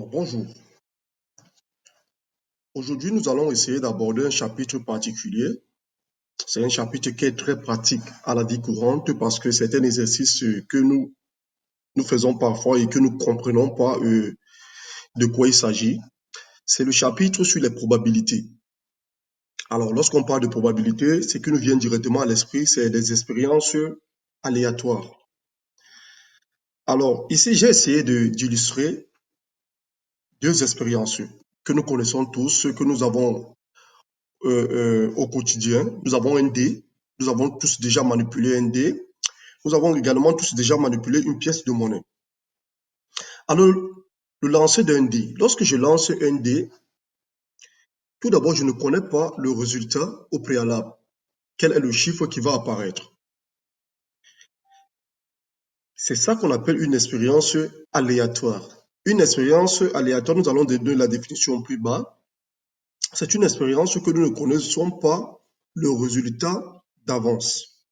Bonjour. Aujourd'hui, nous allons essayer d'aborder un chapitre particulier. C'est un chapitre qui est très pratique à la vie courante parce que c'est un exercice que nous faisons parfois et que nous ne comprenons pas de quoi il s'agit. C'est le chapitre sur les probabilités. Alors, lorsqu'on parle de probabilité, ce qui nous vient directement à l'esprit, c'est des expériences aléatoires. Alors, ici, j'ai essayé d'illustrer deux expériences que nous connaissons tous, que nous avons au quotidien. Nous avons un dé. Nous avons tous déjà manipulé un dé. Nous avons également tous déjà manipulé une pièce de monnaie. Alors, le lancer d'un dé. Lorsque je lance un dé, tout d'abord, je ne connais pas le résultat au préalable. Quel est le chiffre qui va apparaître? C'est ça qu'on appelle une expérience aléatoire. Une expérience aléatoire, nous allons donner la définition plus bas. C'est une expérience que nous ne connaissons pas le résultat d'avance.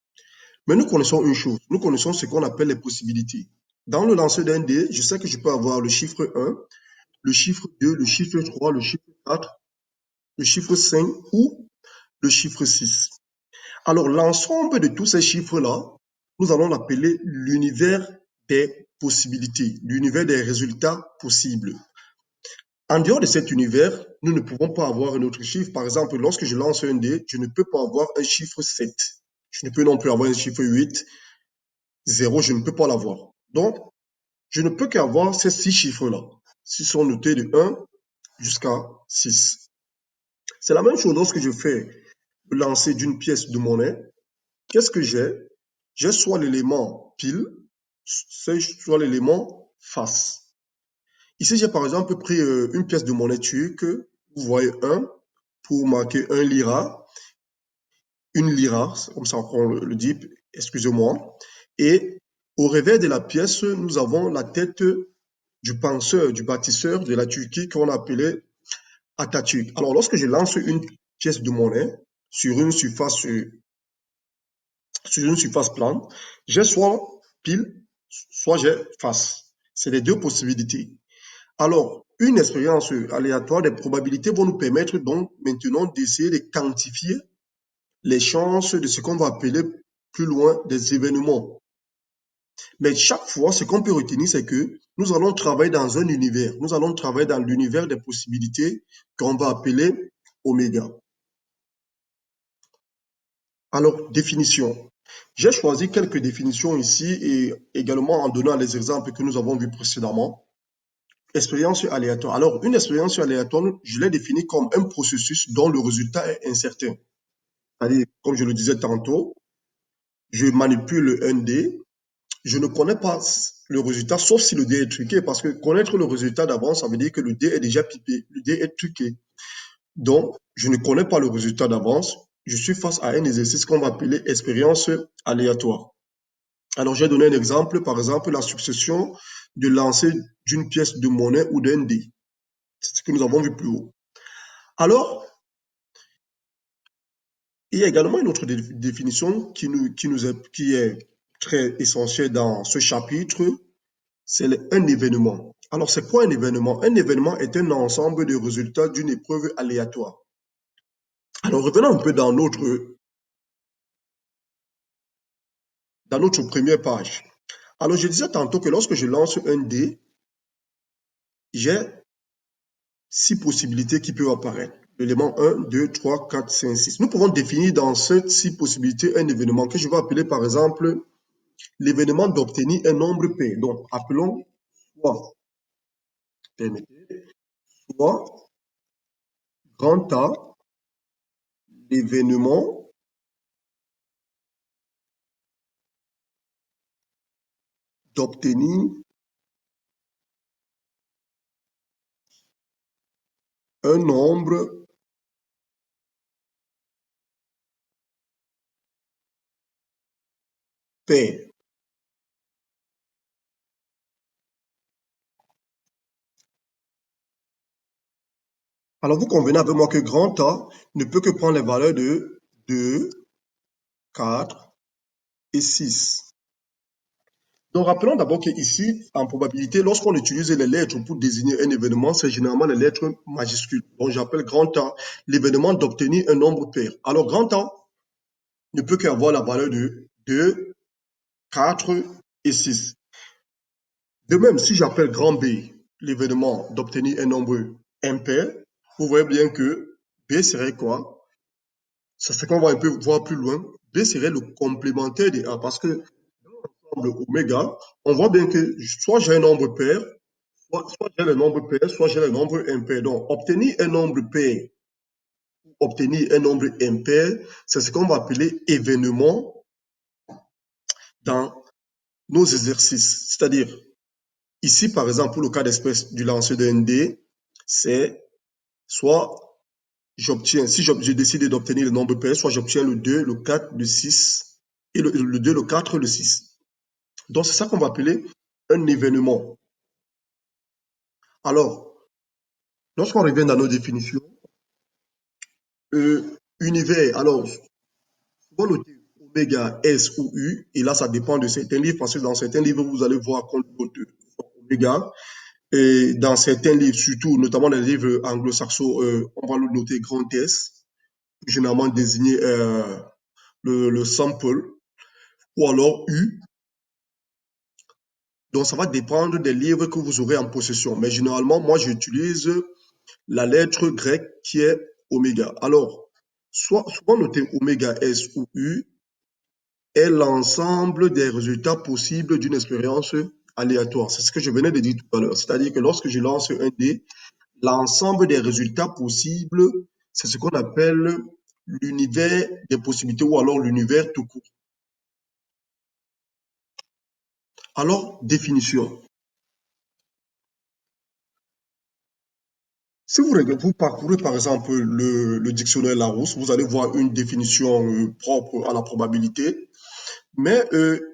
Mais nous connaissons une chose, nous connaissons ce qu'on appelle les possibilités. Dans le lancer d'un dé, je sais que je peux avoir le chiffre 1, le chiffre 2, le chiffre 3, le chiffre 4, le chiffre 5 ou le chiffre 6. Alors l'ensemble de tous ces chiffres-là, nous allons l'appeler l'univers des possibilités, l'univers des résultats possibles. En dehors de cet univers, nous ne pouvons pas avoir un autre chiffre. Par exemple, lorsque je lance un dé, je ne peux pas avoir un chiffre 7. Je ne peux non plus avoir un chiffre 8. 0, je ne peux pas l'avoir. Donc, je ne peux qu'avoir ces six chiffres-là. Ils sont notés de 1 jusqu'à 6. C'est la même chose lorsque je fais le lancer d'une pièce de monnaie. Qu'est-ce que j'ai? J'ai soit l'élément pile, soit l'élément face. Ici, j'ai par exemple pris une pièce de monnaie turque. Vous voyez 1 pour marquer 1 lira. Une lira, c'est comme ça qu'on le dit, excusez-moi. Et au revers de la pièce, nous avons la tête du penseur, du bâtisseur de la Turquie qu'on appelait Atatürk. Alors, lorsque je lance une pièce de monnaie sur une surface, plane, j'ai soit pile, soit j'ai face. C'est les deux possibilités. Alors, une expérience aléatoire des probabilités vont nous permettre donc maintenant d'essayer de quantifier les chances de ce qu'on va appeler plus loin des événements. Mais chaque fois, ce qu'on peut retenir, c'est que nous allons travailler dans un univers. Nous allons travailler dans l'univers des possibilités qu'on va appeler oméga. Alors, définition. J'ai choisi quelques définitions ici et également en donnant les exemples que nous avons vus précédemment. Expérience aléatoire. Alors, une expérience aléatoire, je l'ai définie comme un processus dont le résultat est incertain. C'est-à-dire, comme je le disais tantôt, je manipule un dé, je ne connais pas le résultat, sauf si le dé est truqué, parce que connaître le résultat d'avance, ça veut dire que le dé est déjà pipé, le dé est truqué. Donc, je ne connais pas le résultat d'avance, je suis face à un exercice qu'on va appeler expérience aléatoire. Alors, j'ai donné un exemple, par exemple, la succession de lancer d'une pièce de monnaie ou d'un dé. C'est ce que nous avons vu plus haut. Alors, il y a également une autre définition qui est très essentielle dans ce chapitre, c'est un événement. Alors, c'est quoi un événement? Un événement est un ensemble de résultats d'une épreuve aléatoire. Alors, revenons un peu dans notre première page. Alors, je disais tantôt que lorsque je lance un dé, j'ai 6 possibilités qui peuvent apparaître. L'élément 1, 2, 3, 4, 5, 6. Nous pouvons définir dans ces 6 possibilités un événement que je vais appeler par exemple l'événement d'obtenir un nombre pair. Donc, appelons soit, soit grand A, l'événement d'obtenir un nombre pair. Alors, vous convenez avec moi que grand A ne peut que prendre les valeurs de 2, 4 et 6. Donc, rappelons d'abord qu'ici, en probabilité, lorsqu'on utilise les lettres pour désigner un événement, c'est généralement les lettres majuscules. Donc, j'appelle grand A l'événement d'obtenir un nombre pair. Alors, grand A ne peut qu'avoir la valeur de 2, 4 et 6. De même, si j'appelle grand B l'événement d'obtenir un nombre impair, vous voyez bien que B serait quoi? C'est ce qu'on va un peu voir plus loin. B serait le complémentaire de A parce que dans l'ensemble oméga, on voit bien que soit j'ai un nombre pair, soit j'ai le nombre pair, soit j'ai le nombre impair. Donc, obtenir un nombre impair, c'est ce qu'on va appeler événement dans nos exercices. C'est-à-dire, ici, par exemple, pour le cas d'espèce du lancer d'un dé, c'est soit j'obtiens, si je décide d'obtenir le nombre pair, soit j'obtiens le 2, le 4, le 6, et le 2, le 4, le 6. Donc, c'est ça qu'on va appeler un événement. Alors, lorsqu'on revient dans nos définitions, univers, alors, souvent noté oméga, S ou U, et là, ça dépend de certains livres, parce que dans certains livres, vous allez voir qu'on note oméga, et dans certains livres, surtout, notamment les livres anglo-saxons, on va le noter grand S, généralement désigner le sample, ou alors U. Donc, ça va dépendre des livres que vous aurez en possession. Mais généralement, moi, j'utilise la lettre grecque qui est oméga. Alors, souvent noté oméga S ou U est l'ensemble des résultats possibles d'une expérience aléatoire. C'est ce que je venais de dire tout à l'heure. C'est-à-dire que lorsque je lance un dé, l'ensemble des résultats possibles, c'est ce qu'on appelle l'univers des possibilités ou alors l'univers tout court. Alors, définition. Si vous parcourez par exemple le dictionnaire Larousse, vous allez voir une définition propre à la probabilité. Mais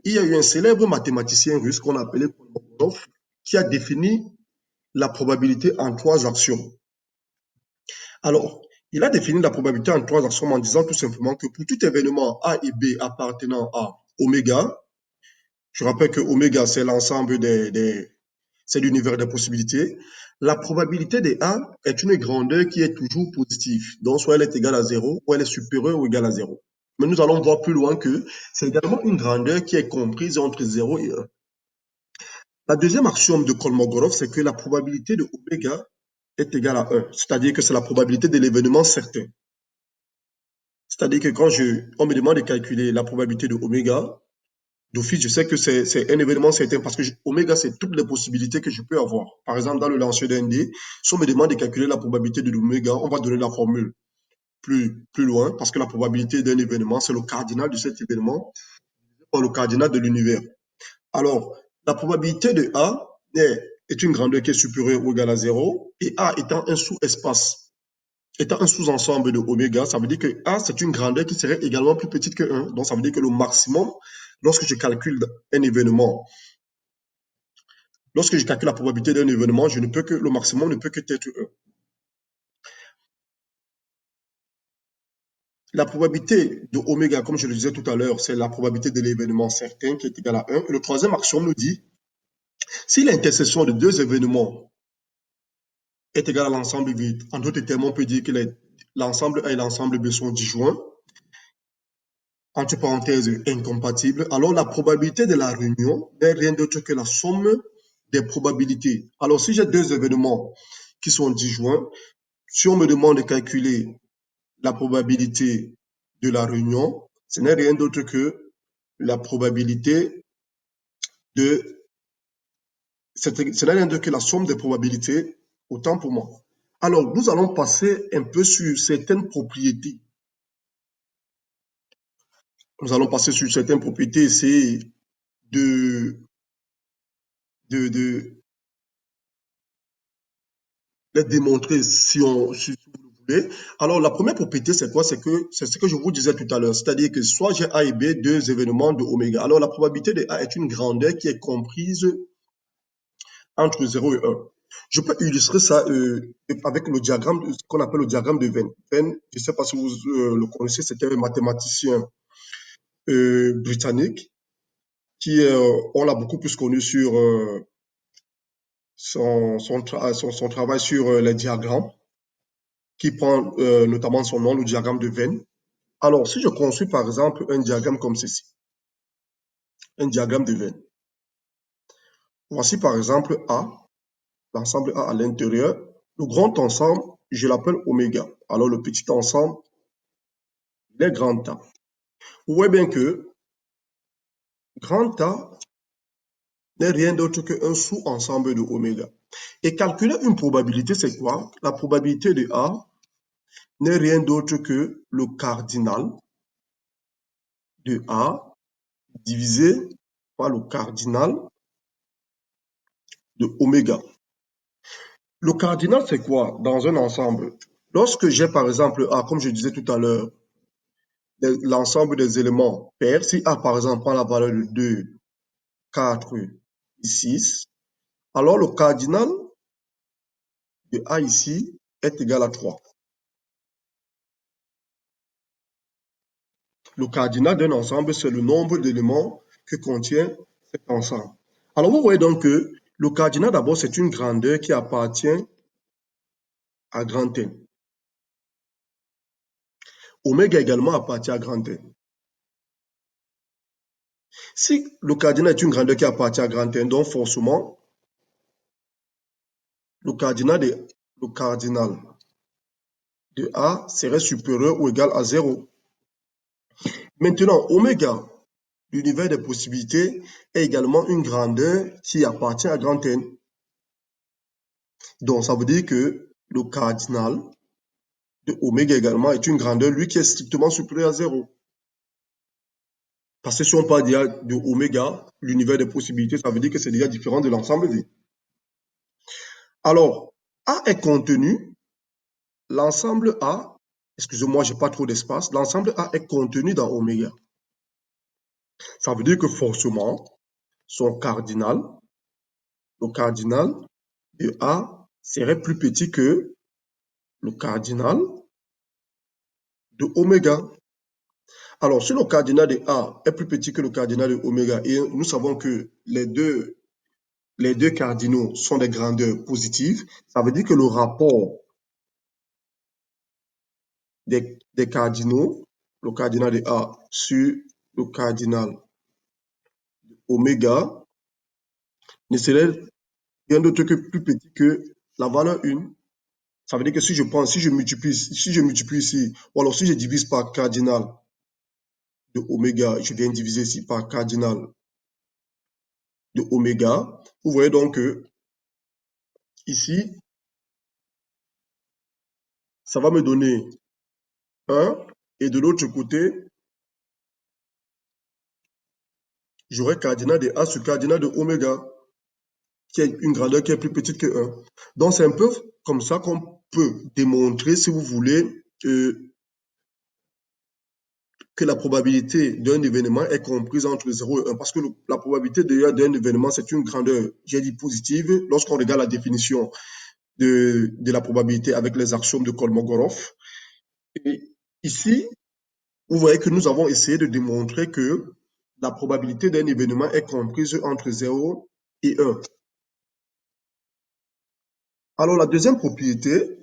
il y a eu un célèbre mathématicien russe qu'on appelait Kolmogorov qui a défini la probabilité en trois actions. Alors, il a défini la probabilité en trois actions en disant tout simplement que pour tout événement A et B appartenant à oméga, je rappelle que oméga c'est l'ensemble c'est l'univers des possibilités, la probabilité de A est une grandeur qui est toujours positive. Donc, soit elle est égale à 0, ou elle est supérieure ou égale à 0. Mais nous allons voir plus loin que c'est également une grandeur qui est comprise entre 0 et 1. La deuxième axiome de Kolmogorov, c'est que la probabilité de oméga est égale à 1. C'est-à-dire que c'est la probabilité de l'événement certain. C'est-à-dire que quand on me demande de calculer la probabilité de oméga, d'office, je sais que c'est un événement certain parce que oméga, c'est toutes les possibilités que je peux avoir. Par exemple, dans le lancer d'un dé, si on me demande de calculer la probabilité de l'oméga, on va donner la formule plus loin parce que la probabilité d'un événement, c'est le cardinal de cet événement, ou le cardinal de l'univers. Alors, la probabilité de A est une grandeur qui est supérieure ou égale à 0 et A étant un sous-espace, étant un sous-ensemble de oméga, ça veut dire que A, c'est une grandeur qui serait également plus petite que 1. Donc, ça veut dire que le maximum, lorsque je calcule un événement, lorsque je calcule la probabilité d'un événement, le maximum ne peut que être 1. La probabilité de oméga, comme je le disais tout à l'heure, c'est la probabilité de l'événement certain qui est égale à 1. Et le troisième axiome nous dit, si l'intersection de deux événements est égale à l'ensemble vide, en d'autres termes, on peut dire que l'ensemble A et l'ensemble B sont disjoints, entre parenthèses incompatibles, alors la probabilité de la réunion n'est rien d'autre que la somme des probabilités. Alors, si j'ai deux événements qui sont disjoints, si on me demande de calculer la probabilité de la réunion, ce n'est rien d'autre que la probabilité de... Ce n'est rien d'autre que la somme des probabilités, autant pour moi. Alors, nous allons passer un peu sur certaines propriétés. Nous allons passer sur certaines propriétés, essayer de, de les démontrer si vous le voulez. Alors, la première propriété, c'est quoi? C'est ce que je vous disais tout à l'heure. C'est-à-dire que soit j'ai A et B, deux événements de oméga. Alors, la probabilité de A est une grandeur qui est comprise entre 0 et 1. Je peux illustrer ça avec le diagramme, ce qu'on appelle le diagramme de Venn. Venn, je ne sais pas si vous le connaissez, c'était un mathématicien britannique on l'a beaucoup plus connu sur son travail sur les diagrammes, qui prend notamment son nom, le diagramme de Venn. Alors, si je construis par exemple un diagramme comme ceci, un diagramme de Venn, voici par exemple A, l'ensemble A à l'intérieur, le grand ensemble, je l'appelle oméga. Alors, le petit ensemble, les grands A. Vous voyez bien que grand A n'est rien d'autre qu'un sous-ensemble de oméga. Et calculer une probabilité, c'est quoi? La probabilité de A n'est rien d'autre que le cardinal de A divisé par le cardinal de oméga. Le cardinal, c'est quoi dans un ensemble? Lorsque j'ai par exemple A, comme je disais tout à l'heure, l'ensemble des éléments pairs, si A par exemple prend la valeur de 2, 4 et 6, alors le cardinal de A ici est égal à 3. Le cardinal d'un ensemble, c'est le nombre d'éléments que contient cet ensemble. Alors vous voyez donc que le cardinal d'abord, c'est une grandeur qui appartient à grand N. Oméga également appartient à grand N. Si le cardinal est une grandeur qui appartient à grand N, donc forcément, le cardinal de A serait supérieur ou égal à 0. Maintenant, oméga, l'univers des possibilités, est également une grandeur qui appartient à grand N. Donc, ça veut dire que le cardinal de oméga également est une grandeur, lui, qui est strictement supérieure à 0. Parce que si on parle déjà de oméga, l'univers des possibilités, ça veut dire que c'est déjà différent de l'ensemble V. Alors, A est contenu, l'ensemble A, excusez-moi, j'ai pas trop d'espace, l'ensemble A est contenu dans oméga. Ça veut dire que forcément, son cardinal, le cardinal de A serait plus petit que le cardinal de oméga. Alors, si le cardinal de A est plus petit que le cardinal de oméga, et nous savons que les deux cardinaux sont des grandeurs positives, ça veut dire que le rapport des cardinaux, le cardinal de A sur le cardinal oméga, ne serait rien d'autre que plus petit que la valeur 1. Ça veut dire que si je multiplie ici, ou alors si je divise par cardinal de oméga, je viens diviser ici par cardinal de oméga, vous voyez donc que ici, ça va me donner 1, et de l'autre côté, j'aurai cardinal de A sur cardinal de oméga, qui est une grandeur qui est plus petite que 1. Donc, c'est un peu comme ça qu'on peut démontrer, si vous voulez, que la probabilité d'un événement est comprise entre 0 et 1. Parce que la probabilité d'un événement, c'est une grandeur, j'ai dit positive, lorsqu'on regarde la définition de la probabilité avec les axiomes de Kolmogorov. Et ici, vous voyez que nous avons essayé de démontrer que la probabilité d'un événement est comprise entre 0 et 1. Alors, la deuxième propriété,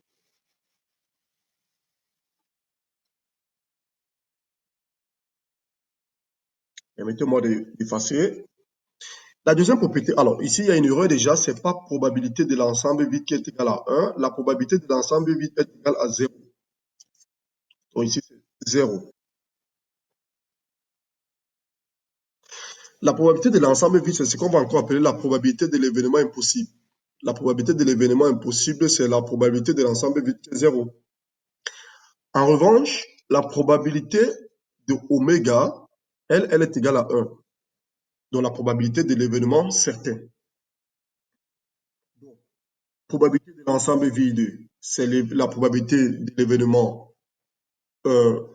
permettez-moi d'effacer. La deuxième propriété, alors ici, il y a une erreur déjà, c'est pas probabilité de l'ensemble vide qui est égal à 1. La probabilité de l'ensemble vide est égale à 0. Donc ici, c'est 0. La probabilité de l'ensemble vide, c'est ce qu'on va encore appeler la probabilité de l'événement impossible. La probabilité de l'événement impossible, c'est la probabilité de l'ensemble vide qui est 0. En revanche, la probabilité de oméga, elle est égale à 1. Donc la probabilité de l'événement certain. Donc, probabilité de l'ensemble vide, c'est la probabilité de l'événement, c'est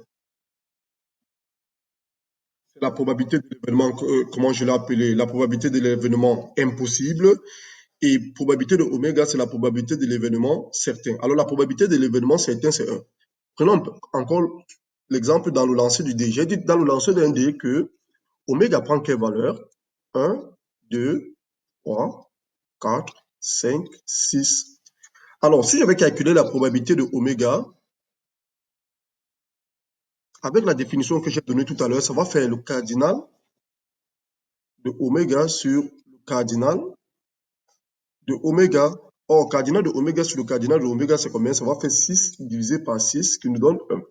la probabilité de l'événement, comment je l'ai appelé, la probabilité de l'événement impossible. Et probabilité de oméga, c'est la probabilité de l'événement certain. Alors la probabilité de l'événement certain, c'est 1. Prenons encore l'exemple dans le lancer du dé. J'ai dit dans le lancer d'un dé que oméga prend quelle valeur? 1, 2, 3, 4, 5, 6. Alors, si je vais calculer la probabilité de oméga, avec la définition que j'ai donnée tout à l'heure, ça va faire le cardinal de oméga sur le cardinal de oméga. Or, cardinal de oméga sur le cardinal de oméga, c'est combien? Ça va faire 6 divisé par 6 qui nous donne 1.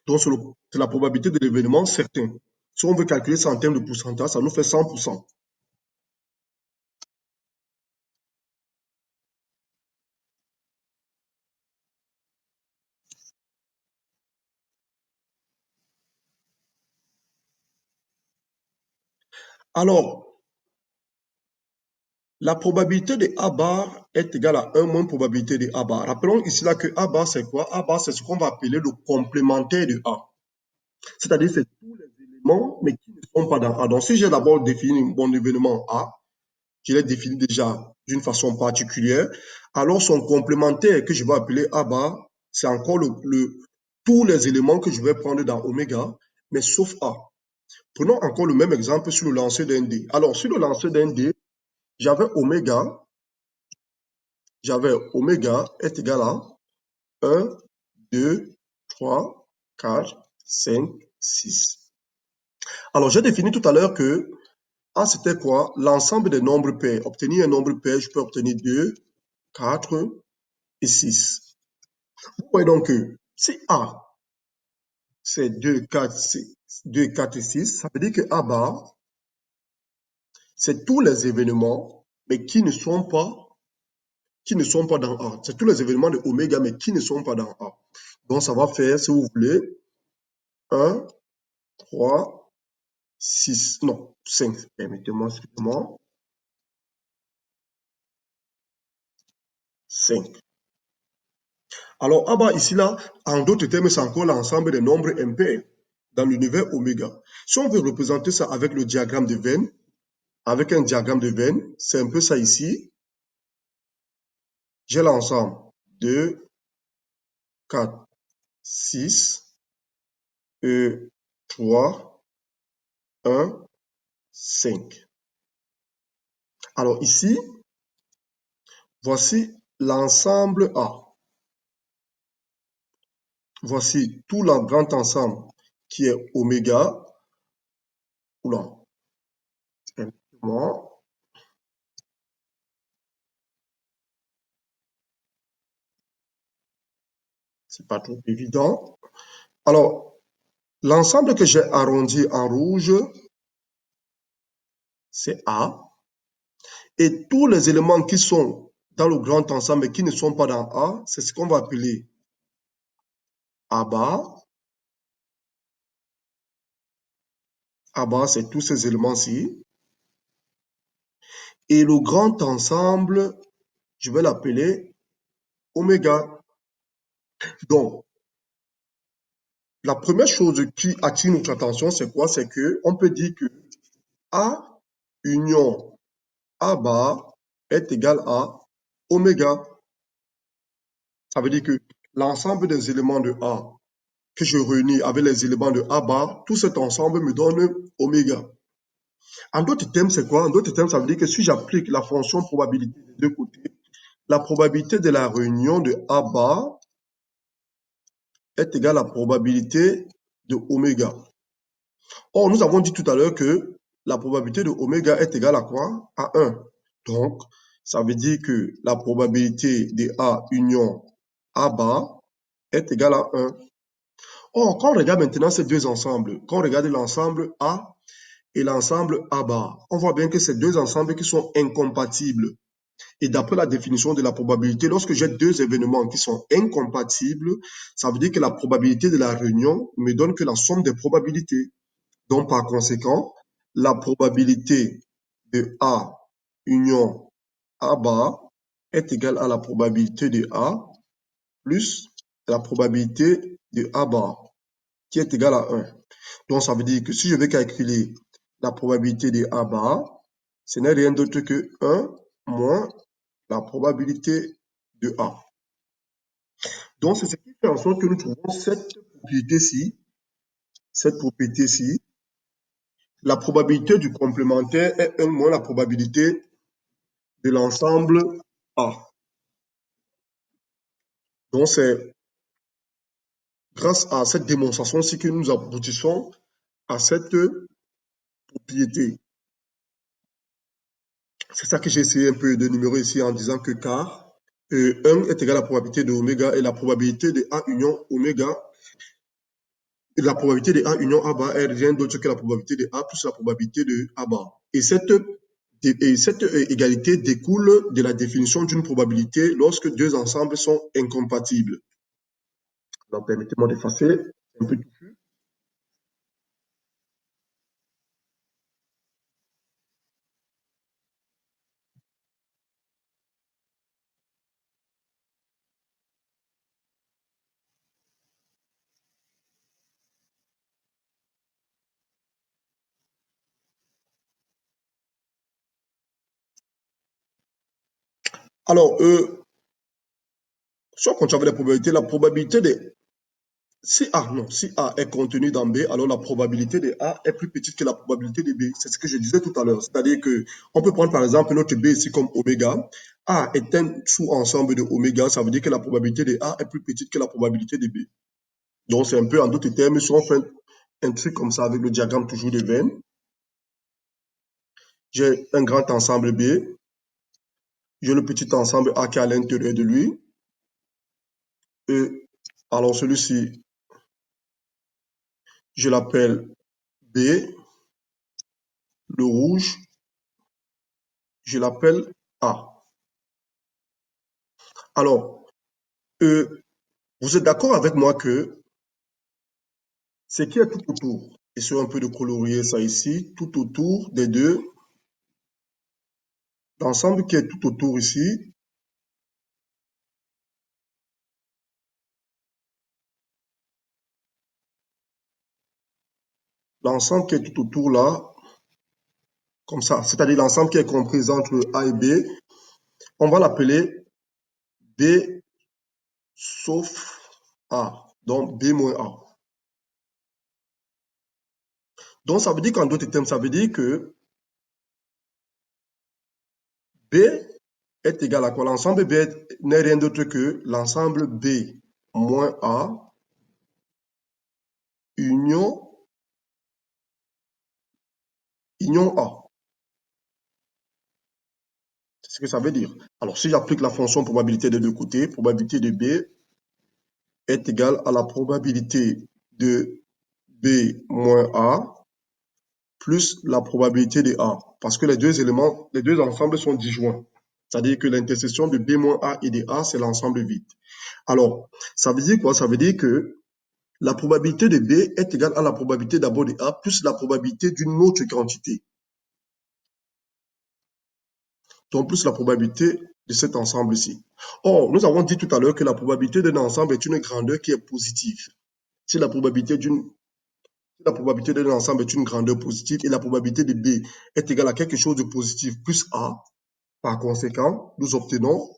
Donc, c'est la probabilité de l'événement certain. Si on veut calculer ça en termes de pourcentage, ça nous fait 100%. Alors, la probabilité de A bar est égale à 1 moins probabilité de A bar. Rappelons ici là que A bar, c'est quoi? A bar, c'est ce qu'on va appeler le complémentaire de A. C'est-à-dire, c'est tous les éléments, mais qui ne sont pas dans A. Donc, si j'ai d'abord défini mon événement A, je l'ai défini déjà d'une façon particulière, alors son complémentaire que je vais appeler A bar, c'est encore tous les éléments que je vais prendre dans oméga, mais sauf A. Prenons encore le même exemple sur le lancer d'un dé. Alors, sur le lancer d'un dé, j'avais oméga est égal à 1, 2, 3, 4, 5, 6. Alors, j'ai défini tout à l'heure que A, c'était quoi? L'ensemble des nombres pairs. Obtenir un nombre pair, je peux obtenir 2, 4 et 6. Vous voyez donc que si A, c'est 2, 4, 6, 2, 4 et 6, ça veut dire que A bar, c'est tous les événements, mais qui ne sont pas dans A. C'est tous les événements de oméga, mais qui ne sont pas dans A. Donc, ça va faire, si vous voulez, 1, 3, 6, non, 5. Permettez-moi, excusez-moi. 5. Alors, A bar ici, là, en d'autres termes, c'est encore l'ensemble des nombres impairs dans l'univers oméga. Si on veut représenter ça avec le diagramme de Venn, avec un diagramme de Venn, c'est un peu ça ici. J'ai l'ensemble 2, 4, 6, 3, 1, 5. Alors ici, voici l'ensemble A. Voici tout le grand ensemble qui est oméga. Oula, c'est pas trop évident. Alors, l'ensemble que j'ai arrondi en rouge, c'est A. Et tous les éléments qui sont dans le grand ensemble et qui ne sont pas dans A, c'est ce qu'on va appeler A bar. A bar, c'est tous ces éléments-ci. Et le grand ensemble, je vais l'appeler oméga. Donc, la première chose qui attire notre attention, c'est quoi? C'est que on peut dire que A union A bar est égal à oméga. Ça veut dire que l'ensemble des éléments de A que je réunis avec les éléments de A bar, tout cet ensemble me donne oméga. En d'autres termes, c'est quoi? En d'autres termes, ça veut dire que si j'applique la fonction probabilité des deux côtés, la probabilité de la réunion de A bar est égale à la probabilité de oméga. Or, nous avons dit tout à l'heure que la probabilité de oméga est égale à quoi? À 1. Donc, ça veut dire que la probabilité de A union A bar est égale à 1. Or, quand on regarde maintenant ces deux ensembles, quand on regarde l'ensemble A et l'ensemble A bar, on voit bien que ces deux ensembles qui sont incompatibles. Et d'après la définition de la probabilité, lorsque j'ai deux événements qui sont incompatibles, ça veut dire que la probabilité de la réunion me donne que la somme des probabilités. Donc, par conséquent, la probabilité de A union A bar est égale à la probabilité de A plus la probabilité de A bar, qui est égale à 1. Donc, ça veut dire que si je vais calculer la probabilité de A bar, ce n'est rien d'autre que 1 moins la probabilité de A. Donc, c'est ce qui fait en sorte que nous trouvons cette propriété-ci, La probabilité du complémentaire est 1 moins la probabilité de l'ensemble A. Donc, c'est grâce à cette démonstration-ci que nous aboutissons à cette propriété. C'est ça que j'ai essayé un peu de numérer ici en disant que car 1 est égal à la probabilité de oméga et la probabilité de A union oméga, et la probabilité de A union A bar est rien d'autre que la probabilité de A plus la probabilité de A bar. Et cette égalité découle de la définition d'une probabilité lorsque deux ensembles sont incompatibles. Donc, permettez-moi d'effacer un peu. Alors, si on continue avec la probabilité de si A, non, si A est contenu dans B, alors la probabilité de A est plus petite que la probabilité de B. C'est ce que je disais tout à l'heure. C'est-à-dire que on peut prendre par exemple notre B ici comme oméga. A est un sous-ensemble de oméga, ça veut dire que la probabilité de A est plus petite que la probabilité de B. Donc c'est un peu en d'autres termes, si on fait un truc comme ça avec le diagramme toujours de Venn, j'ai un grand ensemble B, j'ai le petit ensemble A qui est à l'intérieur de lui, et alors celui-ci, je l'appelle B, le rouge, je l'appelle A. Alors, vous êtes d'accord avec moi que ce qui est tout autour, essayons un peu de colorier ça ici, tout autour des deux, l'ensemble qui est tout autour ici, l'ensemble qui est tout autour là, comme ça, c'est-à-dire l'ensemble qui est compris entre A et B, on va l'appeler B sauf A, donc B moins A. Donc ça veut dire qu'en d'autres termes, ça veut dire que B est égal à quoi? L'ensemble B n'est rien d'autre que l'ensemble B moins A union, union A. C'est ce que ça veut dire. Alors, si j'applique la fonction probabilité des deux côtés, probabilité de B est égale à la probabilité de B moins A plus la probabilité de A. Parce que les deux éléments, les deux ensembles sont disjoints. C'est-à-dire que l'intersection de B moins A et de A, c'est l'ensemble vide. Alors, ça veut dire quoi? Ça veut dire que la probabilité de B est égale à la probabilité d'abord de A plus la probabilité d'une autre quantité. Donc, plus la probabilité de cet ensemble-ci. Or, nous avons dit tout à l'heure que la probabilité d'un ensemble est une grandeur qui est positive. Si la probabilité d'un ensemble est une grandeur positive et la probabilité de B est égale à quelque chose de positif plus A, par conséquent, nous obtenons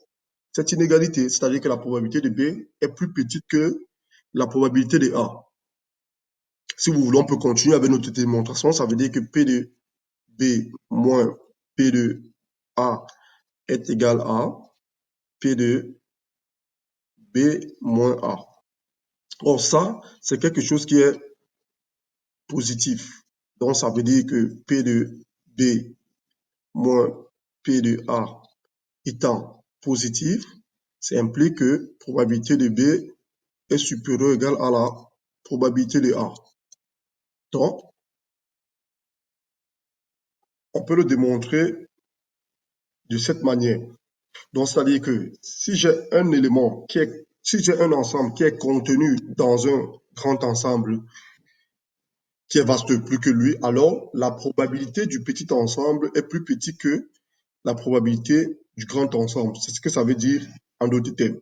cette inégalité, c'est-à-dire que la probabilité de B est plus petite que la probabilité de A. Si vous voulez, on peut continuer avec notre démonstration. Ça veut dire que P de B moins P de A est égal à P de B moins A. Or, ça, c'est quelque chose qui est positif. Donc, ça veut dire que P de B moins P de A étant positif, ça implique que probabilité de B est supérieure ou égale à la probabilité de A. Donc, on peut le démontrer de cette manière. Donc, c'est-à-dire que si j'ai un élément si j'ai un ensemble qui est contenu dans un grand ensemble qui est vaste plus que lui, alors la probabilité du petit ensemble est plus petite que la probabilité du grand ensemble. C'est ce que ça veut dire en d'autres termes.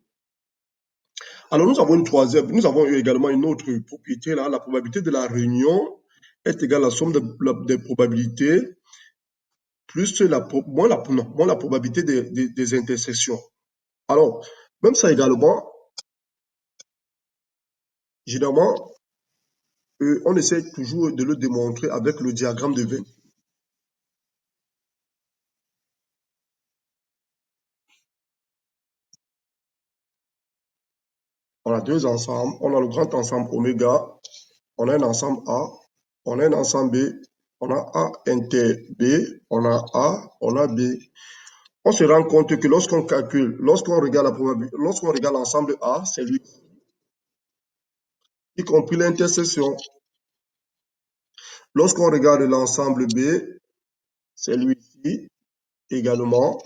Alors, nous avons également une autre propriété là. La probabilité de la réunion est égale à la somme des probabilités plus moins la probabilité des intersections. Alors, même ça également, généralement, on essaie toujours de le démontrer avec le diagramme de Venn. On a deux ensembles. On a le grand ensemble oméga. On a un ensemble A. On a un ensemble B. On a A inter B. On a A. On a B. On se rend compte que lorsqu'on calcule, lorsqu'on regarde la probabilité, lorsqu'on regarde l'ensemble A, c'est lui, y compris l'intersection. Lorsqu'on regarde l'ensemble B, c'est lui-ci également,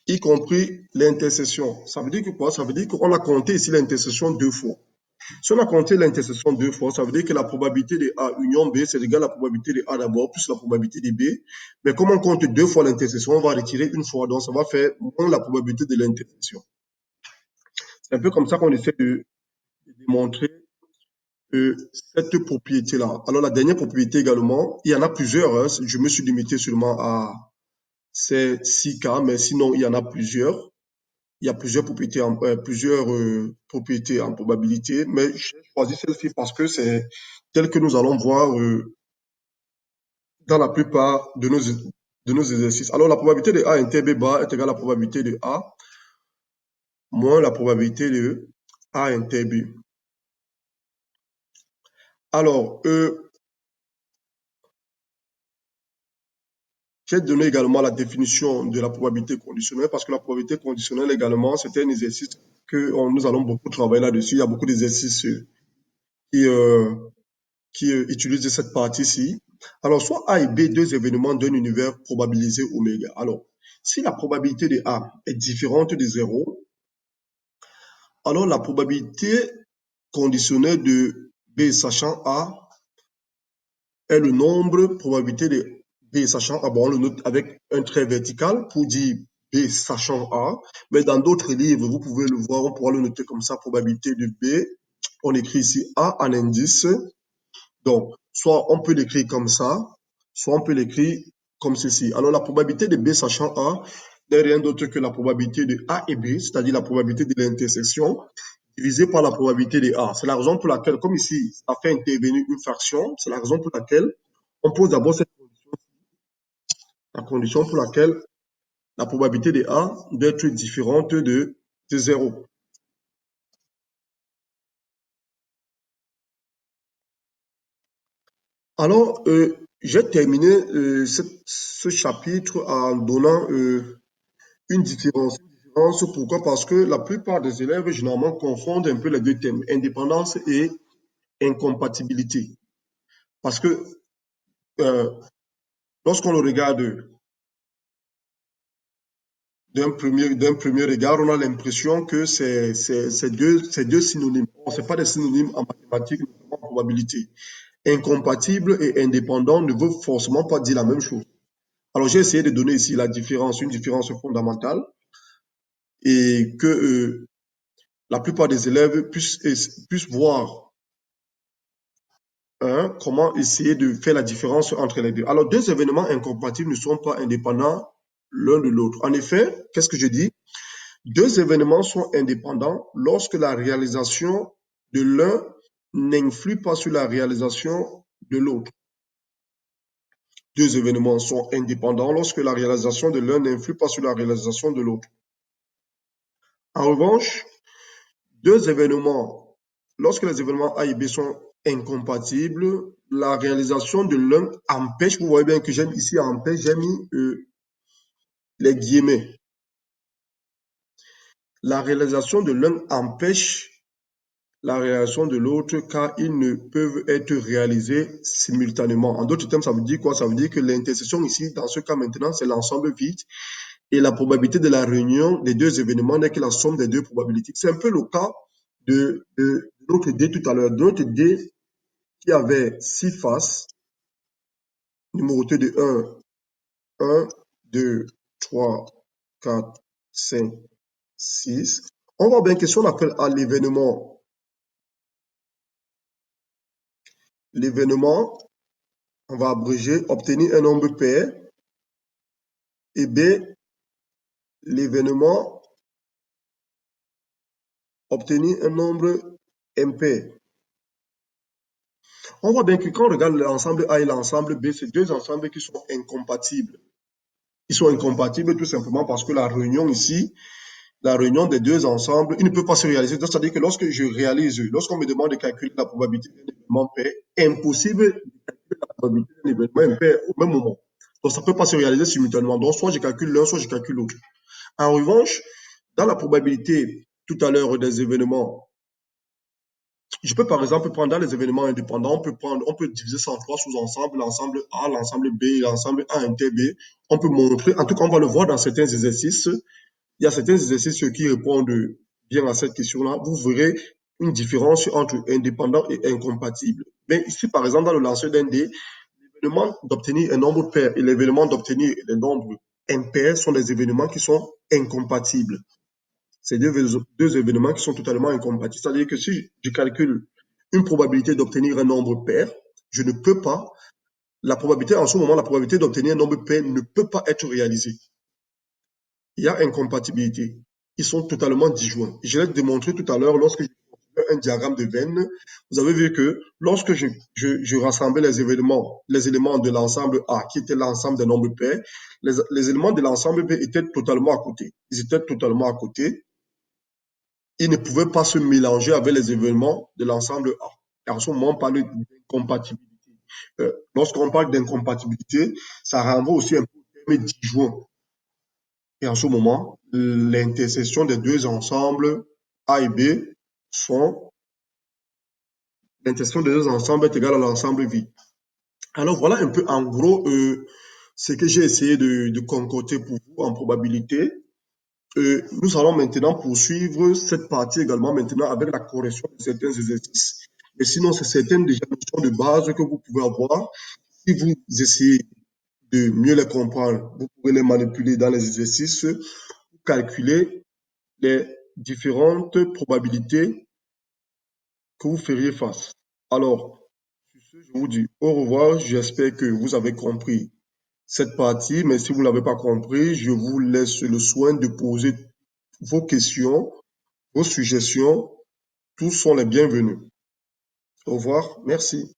y compris l'intersection. Ça veut dire que quoi? Ça veut dire qu'on a compté ici l'intersection deux fois. Si on a compté l'intersection deux fois, ça veut dire que la probabilité de A union B, c'est égal à la probabilité de A d'abord plus la probabilité de B. Mais comme on compte deux fois l'intersection, on va retirer une fois. Donc, ça va faire moins la probabilité de l'intersection. C'est un peu comme ça qu'on essaie de démontrer cette propriété-là. Alors, la dernière propriété également, il y en a plusieurs. Hein. Je me suis limité seulement à ces 6 cas, mais sinon, il y en a plusieurs. Il y a propriétés en probabilité, mais j'ai choisi celle-ci parce que c'est tel que nous allons voir dans la plupart de nos exercices. Alors, la probabilité de A inter B bar est égale à la probabilité de A moins la probabilité de A inter B. Alors, j'ai donné également la définition de la probabilité conditionnelle parce que la probabilité conditionnelle également, c'était un exercice que nous allons beaucoup travailler là-dessus. Il y a beaucoup d'exercices qui, euh, qui utilisent cette partie-ci. Alors, soit A et B, deux événements d'un univers probabilisé oméga. Alors, si la probabilité de A est différente de zéro, alors la probabilité conditionnelle de B sachant A est le nombre probabilité de B sachant A. Bon, on le note avec un trait vertical pour dire B sachant A. Mais dans d'autres livres, vous pouvez le voir, on pourra le noter comme ça, probabilité de B. On écrit ici A en indice. Donc, soit on peut l'écrire comme ça, soit on peut l'écrire comme ceci. Alors, la probabilité de B sachant A n'est rien d'autre que la probabilité de A et B, c'est-à-dire la probabilité de l'intersection, divisée par la probabilité de A. C'est la raison pour laquelle, comme ici, ça fait intervenir une fraction, c'est la raison pour laquelle on pose d'abord cette condition, la condition pour laquelle la probabilité de A doit être différente de 0. Alors, j'ai terminé ce chapitre en donnant une différence. Pourquoi? Parce que la plupart des élèves, généralement, confondent un peu les deux thèmes, indépendance et incompatibilité. Parce que euh, lorsqu'on le regarde d'un premier regard, on a l'impression que c'est deux synonymes. Ce n'est pas des synonymes en mathématiques, notamment en probabilité. Incompatible et indépendant ne veut forcément pas dire la même chose. Alors, j'ai essayé de donner ici la différence, une différence fondamentale, et que la plupart des élèves puissent voir hein, comment essayer de faire la différence entre les deux. Alors, deux événements incompatibles ne sont pas indépendants l'un de l'autre. En effet, qu'est-ce que je dis? Deux événements sont indépendants lorsque la réalisation de l'un n'influe pas sur la réalisation de l'autre. Deux événements sont indépendants lorsque la réalisation de l'un n'influe pas sur la réalisation de l'autre. En revanche, deux événements, lorsque les événements A et B sont incompatibles, la réalisation de l'un empêche, vous voyez bien que j'aime ici empêche, j'ai mis les guillemets. La réalisation de l'un empêche la réalisation de l'autre car ils ne peuvent être réalisés simultanément. En d'autres termes, ça veut dire quoi? Ça veut dire que l'intersection ici, dans ce cas maintenant, c'est l'ensemble vide et la probabilité de la réunion des deux événements n'est que la somme des deux probabilités. C'est un peu le cas de notre dé tout à l'heure. Notre dé qui avait six faces, numérotées de 1, 2, 3, 4, 5, 6. On voit bien que si on appelle à l'événement, on va abréger, obtenir un nombre pair, et B, l'événement, obtenir un nombre impair. On voit bien que quand on regarde l'ensemble A et l'ensemble B, c'est deux ensembles qui sont incompatibles. Ils sont incompatibles tout simplement parce que la réunion ici, la réunion des deux ensembles, il ne peut pas se réaliser. C'est-à-dire que lorsque je réalise, lorsqu'on me demande de calculer la probabilité d'un événement pair, impossible de calculer la probabilité d'un événement impair au même moment. Donc ça ne peut pas se réaliser simultanément. Donc soit je calcule l'un, soit je calcule l'autre. En revanche, dans la probabilité tout à l'heure des événements, je peux par exemple prendre dans les événements indépendants, on peut diviser ça en trois sous-ensembles, l'ensemble A, l'ensemble B, l'ensemble A inter B. On peut montrer, en tout cas on va le voir dans certains exercices, il y a certains exercices qui répondent bien à cette question-là. Vous verrez une différence entre indépendant et incompatible. Mais ici, par exemple, dans le lancer d'un dé, l'événement d'obtenir un nombre pair et l'événement d'obtenir un nombre impair sont des événements qui sont incompatibles. C'est deux événements qui sont totalement incompatibles. C'est-à-dire que si je calcule une probabilité d'obtenir un nombre pair, je ne peux pas, la probabilité, en ce moment, la probabilité d'obtenir un nombre pair ne peut pas être réalisée. Il y a incompatibilité. Ils sont totalement disjoints. Je l'ai démontré tout à l'heure lorsque j'ai fait un diagramme de Venn. Vous avez vu que lorsque je rassemblais les éléments de l'ensemble A, qui était l'ensemble des nombres pairs, les éléments de l'ensemble B étaient totalement à côté. Ils étaient totalement à côté. Ils ne pouvaient pas se mélanger avec les événements de l'ensemble A. Et en ce moment, on parle d'incompatibilité. Lorsqu'on parle d'incompatibilité, ça renvoie aussi un peu au terme disjoint. Et en ce moment, l'intersection des deux ensembles A et B sont, l'intersection des deux ensembles est égale à l'ensemble V. Alors voilà un peu en gros ce que j'ai essayé de concocter pour vous en probabilité. Nous allons maintenant poursuivre cette partie également maintenant avec la correction de certains exercices. Mais sinon, c'est certaines déjà notions de base que vous pouvez avoir. Si vous essayez de mieux les comprendre, vous pouvez les manipuler dans les exercices, calculer les différentes probabilités que vous feriez face. Alors, sur ce, je vous dis au revoir. J'espère que vous avez compris cette partie, mais si vous ne l'avez pas compris, je vous laisse le soin de poser vos questions, vos suggestions. Tous sont les bienvenus. Au revoir. Merci.